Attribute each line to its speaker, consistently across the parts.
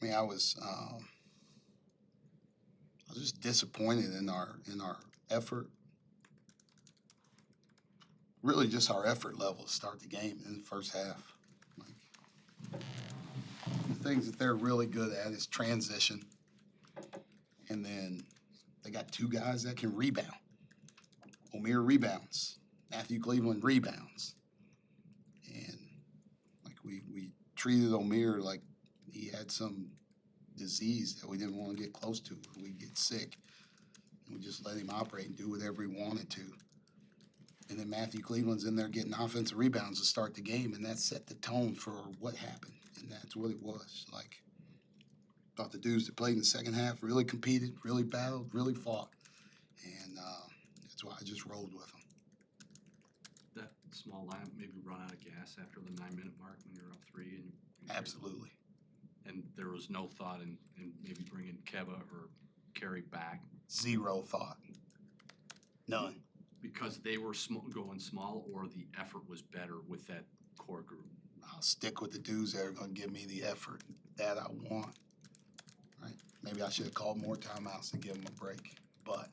Speaker 1: I mean, I was just disappointed in our effort. Really, just our effort level to start the game in the first half. Like, the things that they're really good at is transition, and then they got two guys that can rebound. O'Meara rebounds, Matthew Cleveland rebounds, and like we treated O'Meara like he had some disease that we didn't want to get close to. We'd get sick, and we just let him operate and do whatever he wanted to. And then Matthew Cleveland's in there getting offensive rebounds to start the game, and that set the tone for what happened. And that's what it was. Like, thought the dudes that played in the second half really competed, really battled, really fought. And that's why I just rolled with them.
Speaker 2: That small lineup maybe run out of gas after the 9-minute mark when you're up 3. And
Speaker 1: Absolutely.
Speaker 2: And there was no thought in maybe bringing Keva or Kerry back?
Speaker 1: Zero thought. None.
Speaker 2: Because they were going small, or the effort was better with that core group?
Speaker 1: I'll stick with the dudes that are going to give me the effort that I want. Right? Maybe I should have called more timeouts to give them a break. But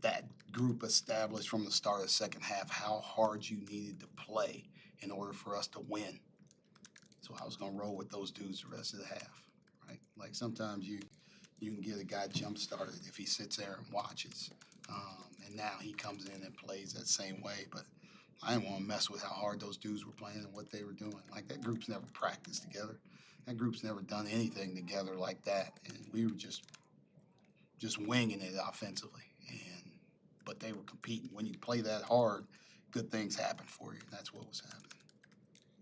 Speaker 1: that group established from the start of the second half how hard you needed to play in order for us to win. So I was going to roll with those dudes the rest of the half. Right? Like, sometimes you can get a guy jump started if he sits there and watches. And now he comes in and plays that same way. But I didn't want to mess with how hard those dudes were playing and what they were doing. Like, that group's never practiced together. That group's never done anything together like that. And we were just winging it offensively. But they were competing. When you play that hard, good things happen for you. And that's what was happening.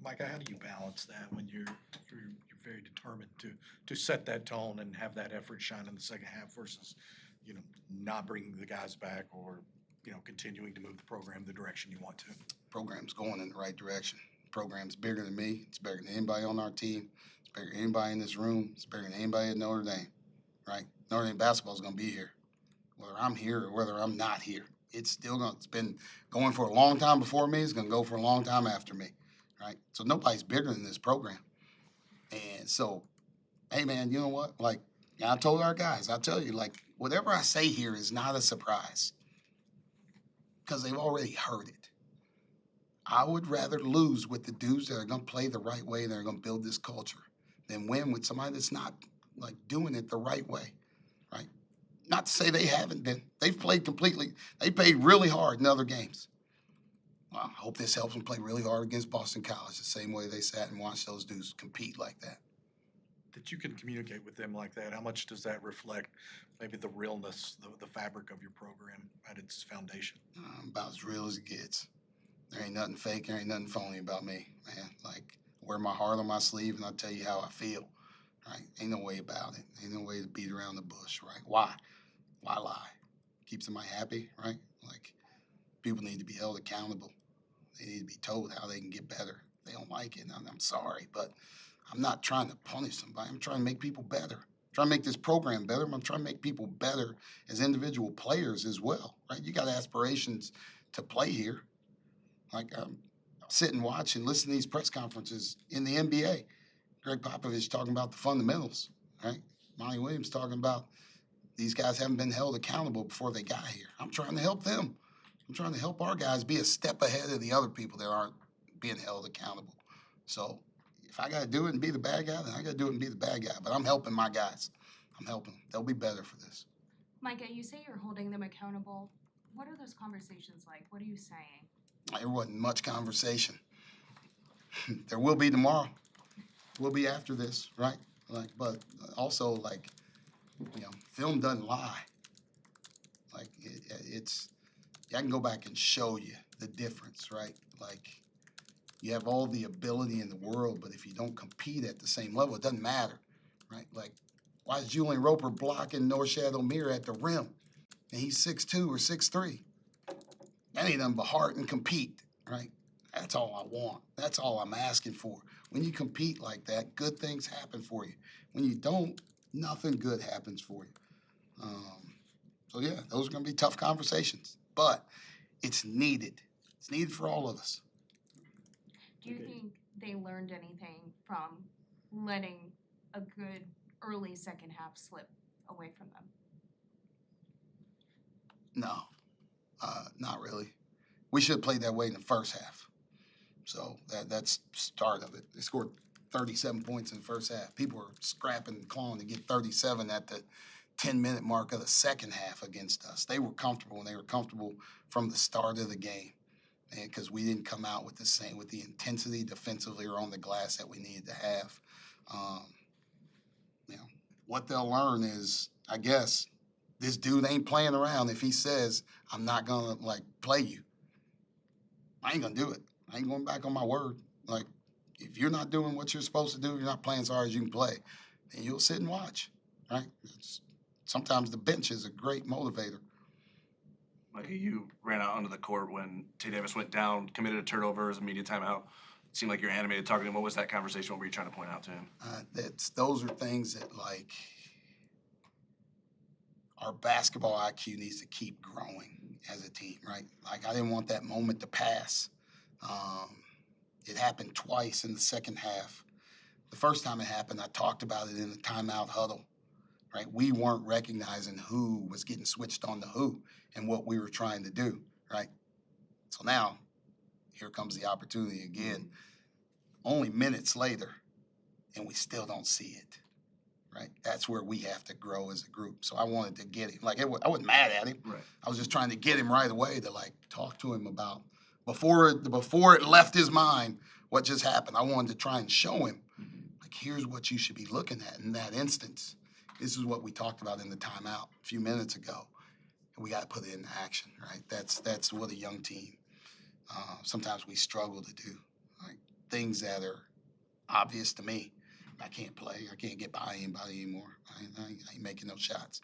Speaker 3: Micah, how do you balance that when you're very determined to set that tone and have that effort shine in the second half versus, not bringing the guys back or, continuing to move the program the direction you want to?
Speaker 1: Program's going in the right direction. Program's bigger than me. It's bigger than anybody on our team. It's bigger than anybody in this room. It's bigger than anybody at Notre Dame, right? Notre Dame basketball is going to be here, whether I'm here or whether I'm not here. It's been going for a long time before me. It's going to go for a long time after me, right? So nobody's bigger than this program. And so, hey, man, you know what? Like, I told our guys, I tell you, like, whatever I say here is not a surprise because they've already heard it. I would rather lose with the dudes that are going to play the right way and they're going to build this culture than win with somebody that's not, like, doing it the right way, right? Not to say they haven't been. They've played really hard in other games. Well, I hope this helps them play really hard against Boston College the same way they sat and watched those dudes compete like that.
Speaker 3: That you can communicate with them like that, how much does that reflect maybe the realness, the fabric of your program at its foundation?
Speaker 1: About as real as it gets. There ain't nothing fake, there ain't nothing phony about me, man. Like, I wear my heart on my sleeve and I'll tell you how I feel, right? Ain't no way about it. Ain't no way to beat around the bush, right? Why? Why lie? Keep somebody happy, right? Like, people need to be held accountable. They need to be told how they can get better. If they don't like it, I'm sorry, but I'm not trying to punish somebody. I'm trying to make people better. I'm trying to make this program better. I'm trying to make people better as individual players as well, right? You got aspirations to play here. Like, I'll sit and watch and listen to these press conferences in the NBA. Greg Popovich talking about the fundamentals, right? Monty Williams talking about these guys haven't been held accountable before they got here. I'm trying to help them. I'm trying to help our guys be a step ahead of the other people that aren't being held accountable. So if I got to do it and be the bad guy, then I got to do it and be the bad guy. But I'm helping my guys. I'm helping them. They'll be better for this.
Speaker 4: Micah, you say you're holding them accountable. What are those conversations like? What are you saying?
Speaker 1: There wasn't much conversation. There will be tomorrow. Will be after this, right? Like, but also, like, film doesn't lie. Like, I can go back and show you the difference, right? Like, you have all the ability in the world, but if you don't compete at the same level, it doesn't matter, right? Like, why is Julian Roper blocking Norshad O'Meara at the rim? And he's 6'2" or 6'3". That ain't nothing but heart and compete, right? That's all I want. That's all I'm asking for. When you compete like that, good things happen for you. When you don't, nothing good happens for you. So, yeah, those are going to be tough conversations, but it's needed. It's needed for all of us.
Speaker 4: Do you think they learned anything from letting a good early second half slip away from them?
Speaker 1: No, not really. We should have played that way in the first half. So that's start of it. They scored 37 points in the first half. People were scrapping and clawing to get 37 at the 10-minute mark of the second half against us. They were comfortable, and they were comfortable from the start of the game, because we didn't come out with the intensity defensively or on the glass that we needed to have. Um, what they'll learn is, I guess, this dude ain't playing around. If he says, I'm not gonna play you, I ain't gonna do it. I ain't going back on my word. Like, if you're not doing what you're supposed to do, you're not playing as hard as you can play, then you'll sit and watch, right? Sometimes the bench is a great motivator.
Speaker 5: Like, you ran out onto the court when Tay Davis went down, committed a turnover as a media timeout. It seemed like you're animated talking to him. What was that conversation? What were you trying to point out to him?
Speaker 1: Those are things that, our basketball IQ needs to keep growing as a team, right? Like, I didn't want that moment to pass. It happened twice in the second half. The first time it happened, I talked about it in the timeout huddle, right? We weren't recognizing who was getting switched on to who and what we were trying to do, right? So now, here comes the opportunity again, only minutes later, and we still don't see it, right? That's where we have to grow as a group. So I wanted to get him. I wasn't mad at him.
Speaker 5: Right.
Speaker 1: I was just trying to get him right away to talk to him about before it left his mind what just happened. I wanted to try and show him, here's what you should be looking at in that instance. This is what we talked about in the timeout a few minutes ago, and we got to put it into action, right? That's what a young team. Sometimes we struggle to do, things that are obvious to me. I can't play. I can't get by anybody anymore. I ain't making no shots.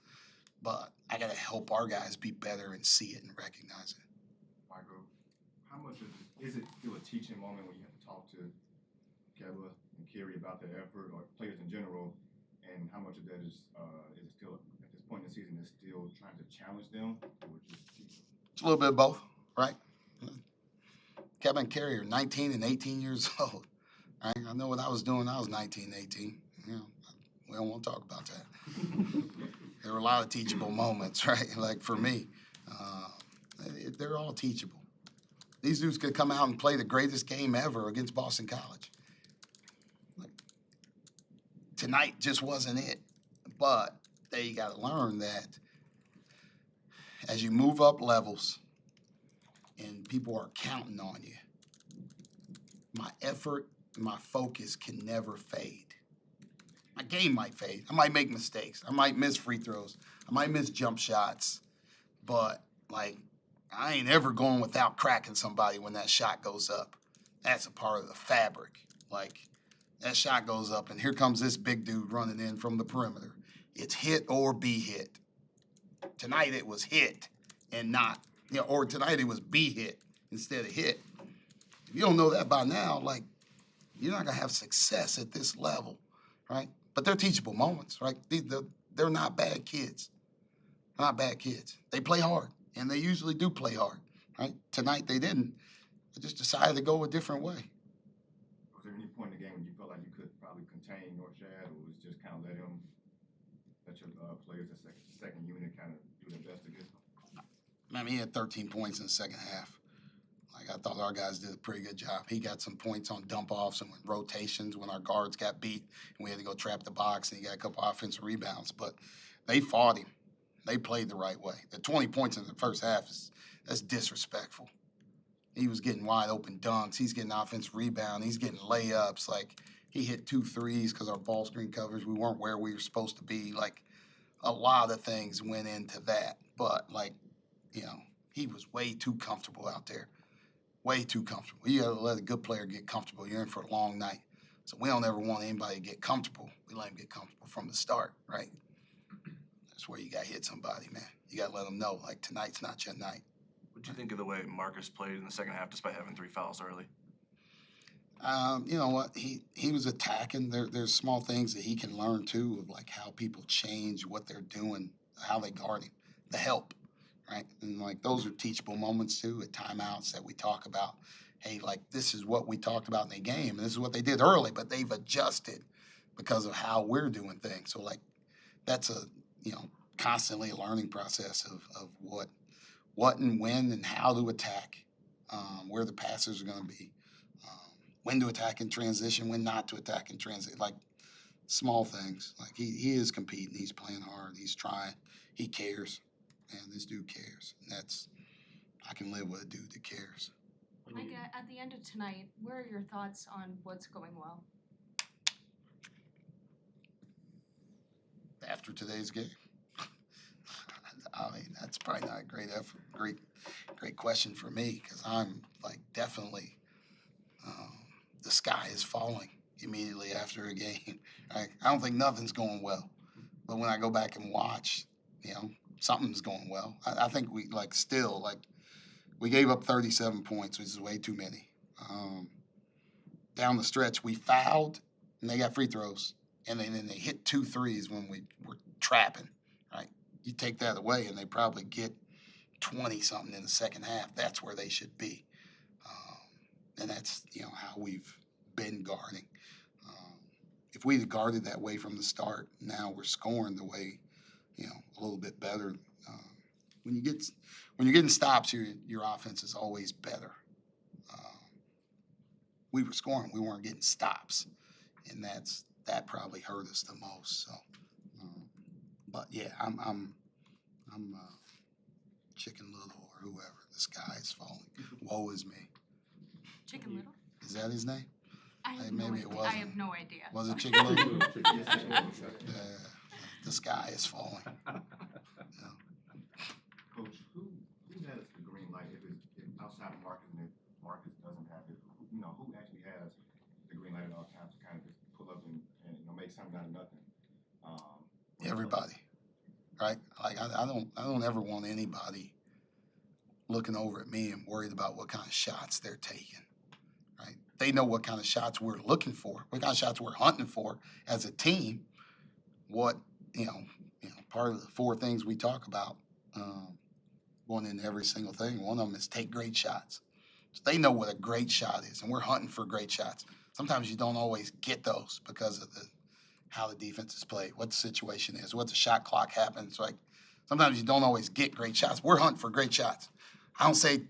Speaker 1: But I got to help our guys be better and see it and recognize it.
Speaker 6: Michael, how much is it still a teaching moment when you have to talk to Keba and Kerry about their effort, or players in general, and how much of that is still, at this point in the season, is still trying to challenge them, or just teach them?
Speaker 1: It's a little bit of both, right? Kevin and Kerry are 19 and 18 years old. Right? I know what I was doing. I was 19, 18. We don't want to talk about that. There were a lot of teachable moments, right? Like, for me, they're all teachable. These dudes could come out and play the greatest game ever against Boston College. Tonight just wasn't it. But you got to learn that as you move up levels and people are counting on you, my effort, my focus can never fade. My game might fade. I might make mistakes. I might miss free throws. I might miss jump shots. But, I ain't ever going without cracking somebody when that shot goes up. That's a part of the fabric. That shot goes up, and here comes this big dude running in from the perimeter. It's hit or be hit. Tonight it was hit and not, or tonight it was be hit instead of hit. If you don't know that by now, you're not going to have success at this level, right? But they're teachable moments, right? They're not bad kids. Not bad kids. They play hard, and they usually do play hard, right? Tonight they didn't. They just decided to go a different way.
Speaker 6: Was there any point in the game when you felt like you could probably contain Northshad, or was just kind of let your players, the second unit, kind of do their best against them?
Speaker 1: He had 13 points in the second half. I thought our guys did a pretty good job. He got some points on dump-offs and rotations when our guards got beat and we had to go trap the box, and he got a couple offensive rebounds. But they fought him. They played the right way. The 20 points in the first half, that's disrespectful. He was getting wide open dunks. He's getting offensive rebound. He's getting layups. He hit 2 threes because our ball screen coverage, we weren't where we were supposed to be. A lot of things went into that. But, he was way too comfortable out there. Way too comfortable. You got to let a good player get comfortable. You're in for a long night. So we don't ever want anybody to get comfortable. We let them get comfortable from the start, right? That's where you got to hit somebody, man. You got to let them know, tonight's not your night.
Speaker 5: What do you think of the way Marcus played in the second half despite having 3 fouls early?
Speaker 1: You know what? He was attacking. There's small things that he can learn, too, of, how people change what they're doing, how they guard him, the help. Right? And those are teachable moments too at timeouts that we talk about. Hey, this is what we talked about in the game, and this is what they did early, but they've adjusted because of how we're doing things. So like that's a constantly a learning process of what and when and how to attack, where the passes are going to be, when to attack in transition, when not to attack in transit. Like small things. Like he is competing. He's playing hard. He's trying. He cares. And this dude cares. And I can live with a dude that cares.
Speaker 4: Mike, at the end of tonight, what are your thoughts on what's going well?
Speaker 1: After today's game, I mean, that's probably not a great question for me because I'm like definitely the sky is falling immediately after a game. I don't think nothing's going well, but when I go back and watch, something's going well. I think we we gave up 37 points, which is way too many. Down the stretch, we fouled and they got free throws, and then they hit 2 threes when we were trapping. Right, you take that away, and they probably get 20 something in the second half. That's where they should be, and that's how we've been guarding. If we'd have guarded that way from the start, now we're scoring the way a little bit better. When you're getting stops, your offense is always better. We were scoring, we weren't getting stops, and that probably hurt us the most. So, but yeah, I'm Chicken Little or whoever. The sky is falling. Woe is me.
Speaker 4: Chicken Little?
Speaker 1: Is that his name?
Speaker 4: I have
Speaker 1: Maybe
Speaker 4: no
Speaker 1: it
Speaker 4: idea. I
Speaker 1: wasn't.
Speaker 4: have no idea.
Speaker 1: Was it Chicken Little?
Speaker 6: Yes,
Speaker 1: The sky is falling.
Speaker 6: Coach, who has the green light if outside of Marcus and if Marcus doesn't have it? Who actually has the green light at all times to kind of just pull up and make something out of nothing?
Speaker 1: Everybody, right? Like I don't ever want anybody looking over at me and worried about what kind of shots they're taking. Right? They know what kind of shots we're looking for, what kind of shots we're hunting for as a team. What part of the 4 things we talk about going into every single thing. One of them is take great shots. So they know what a great shot is, and we're hunting for great shots. Sometimes you don't always get those because of how the defense is played, what the situation is, what the shot clock happens. Like sometimes you don't always get great shots. We're hunting for great shots. I don't say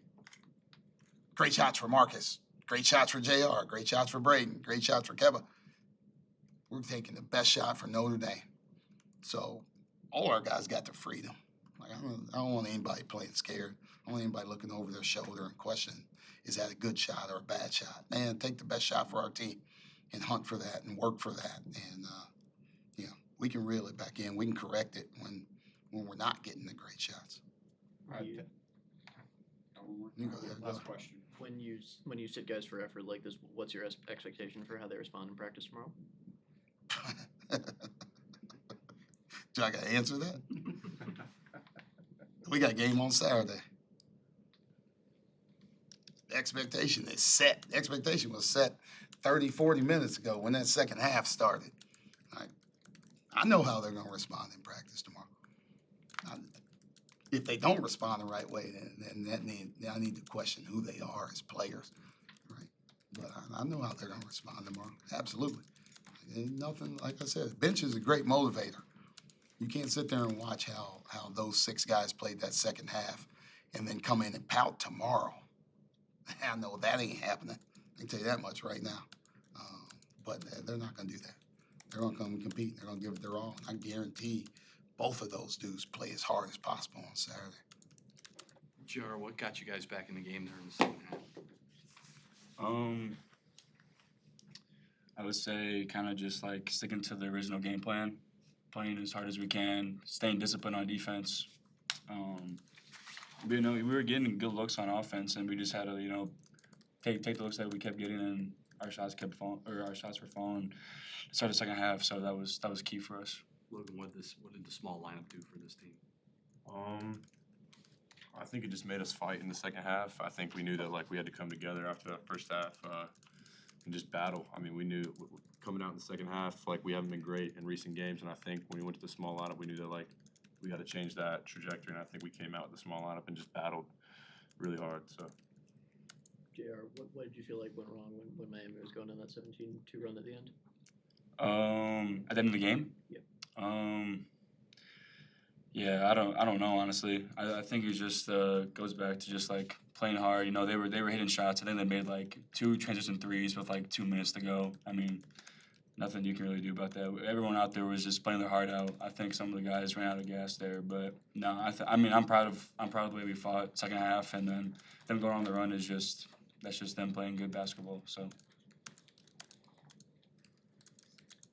Speaker 1: great shots for Marcus, great shots for JR, great shots for Braden, great shots for Keba. We're taking the best shot for Notre Dame. So all our guys got their freedom. Like I don't want anybody playing scared. I don't want anybody looking over their shoulder and questioning, is that a good shot or a bad shot? Man, take the best shot for our team and hunt for that and work for that. And, we can reel it back in. We can correct it when we're not getting the great shots.
Speaker 7: You
Speaker 1: You go ahead,
Speaker 7: Last
Speaker 1: go.
Speaker 7: question. When you sit guys for effort like this, what's your expectation for how they respond in practice tomorrow?
Speaker 1: Do I got to answer that? We got a game on Saturday. The expectation is set. The expectation was set 30, 40 minutes ago when that second half started. I know how they're going to respond in practice tomorrow. If they don't respond the right way, then I need to question who they are as players. Right? But I know how they're going to respond tomorrow. Absolutely. Ain't nothing, like I said, bench is a great motivator. You can't sit there and watch how those 6 guys played that second half and then come in and pout tomorrow. I know that ain't happening. I can tell you that much right now. But they're not going to do that. They're going to come and compete. They're going to give it their all. I guarantee both of those dudes play as hard as possible on Saturday.
Speaker 2: JR, what got you guys back in the game during the second half?
Speaker 8: I would say kind of just like sticking to the original game plan, playing as hard as we can, staying disciplined on defense. We were getting good looks on offense, and we just had to, take the looks that we kept getting, and our shots were falling. Start the second half, so that was key for us.
Speaker 2: Logan, what did the small lineup do for this team?
Speaker 9: I think it just made us fight in the second half. I think we knew that we had to come together after that first half and just battle. I mean, we knew coming out in the second half, we haven't been great in recent games, and I think when we went to the small lineup, we knew that we got to change that trajectory, and I think we came out with the small lineup and just battled really hard. So.
Speaker 7: JR, what did you feel like went wrong when Miami was going on that 17-2 run at the end?
Speaker 8: At the end of the game?
Speaker 7: Yep.
Speaker 8: Yeah, I don't know honestly. I think it just goes back to just like playing hard. You know, they were hitting shots. I think they made like 2 transition threes with like 2 minutes to go. I mean, nothing you can really do about that. Everyone out there was just playing their heart out. I think some of the guys ran out of gas there, but no, I mean, I'm proud of the way we fought second half, and then them going on the run is just that's just them playing good basketball. So.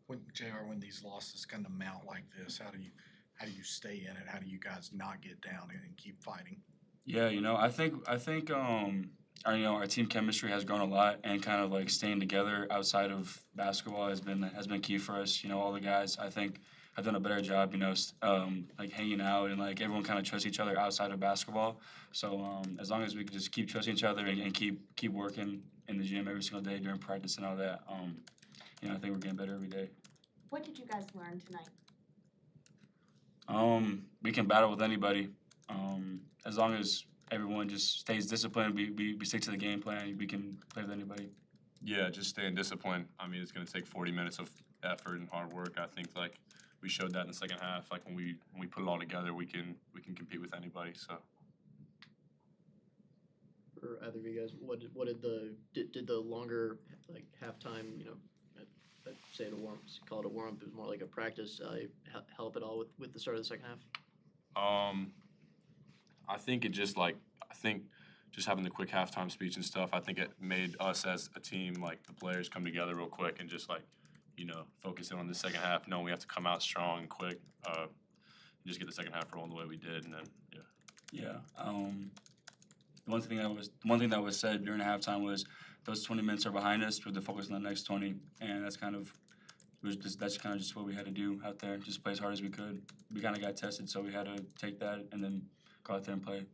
Speaker 3: When JR, when these losses kind of mount like this, how do you stay in it? How do you guys not get down and keep fighting?
Speaker 8: Yeah, you know, I think our team chemistry has grown a lot, and kind of like staying together outside of basketball has been key for us. You know, all the guys I think have done a better job. You know, like hanging out, and like everyone kind of trusts each other outside of basketball. So as long as we can just keep trusting each other and keep working in the gym every single day during practice and all that, you know, I think we're getting better every day.
Speaker 4: What did you guys learn tonight?
Speaker 8: We can battle with anybody. As long as everyone just stays disciplined, we stick to the game plan, we can play with anybody.
Speaker 9: Yeah, just staying disciplined. I mean, it's gonna take 40 minutes of effort and hard work. I think like we showed that in the second half. Like when we put it all together, we can compete with anybody. So.
Speaker 7: For either of you guys, what did the longer like halftime, you know, I'd say it a warm, call it a warm up, it was more like a practice, help at all with the start of the second half?
Speaker 9: I think just having the quick halftime speech and stuff, I think it made us as a team, like the players, come together real quick and just like, you know, focus in on the second half, knowing we have to come out strong and quick, and just get the second half rolling the way we did, and then
Speaker 8: Yeah. One thing that was said during halftime was those 20 minutes are behind us. We have to focus on the next 20, and that's kind of just what we had to do out there. Just play as hard as we could. We kind of got tested, so we had to take that and then go out there and play.